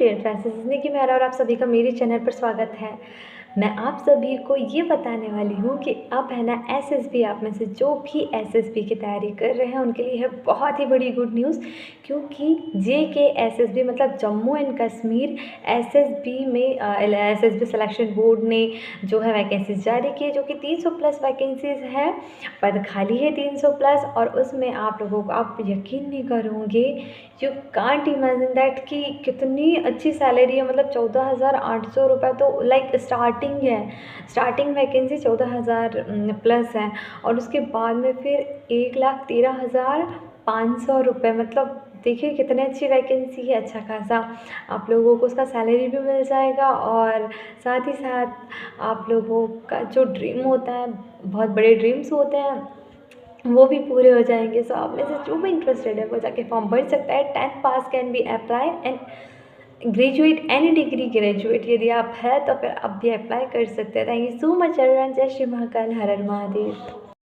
Student Francis की मेरा और आप सभी का मेरे चैनल पर स्वागत है। मैं आप सभी को ये बताने वाली हूँ कि अब है ना एसएसबी, आप में से जो भी एसएसबी की तैयारी कर रहे हैं उनके लिए है बहुत ही बड़ी गुड न्यूज़, क्योंकि जेके एसएसबी मतलब जम्मू एंड कश्मीर एसएसबी में एसएसबी सिलेक्शन बोर्ड ने जो है वैकेंसीज जारी की है, जो कि 300 प्लस वैकेंसीज है, पद खाली है 300 प्लस। और उसमें आप लोगों को, आप यकीन नहीं करोगे, यू कांट इमेजिन दैट कि कितनी अच्छी सैलरी है। मतलब 14,800 रुपये तो लाइक स्टार्टिंग है, स्टार्टिंग वैकेंसी 14,000 प्लस है। और उसके बाद में फिर 1,13,500 रुपये, मतलब देखिए कितनी अच्छी वैकेंसी है, अच्छा खासा आप लोगों को उसका सैलरी भी मिल जाएगा। और साथ ही साथ आप लोगों का जो ड्रीम होता है, बहुत बड़े ड्रीम्स होते हैं, वो भी पूरे हो जाएंगे। सो आप में से जो भी इंटरेस्टेड है वो जाके फॉर्म भर सकता है। 10th pass can be apply and graduate, any degree graduate यदि आप है तो फिर आप भी अप्लाई कर सकते हैं। Thank you so much everyone. जय श्री महाकाल, हर हर महादेव।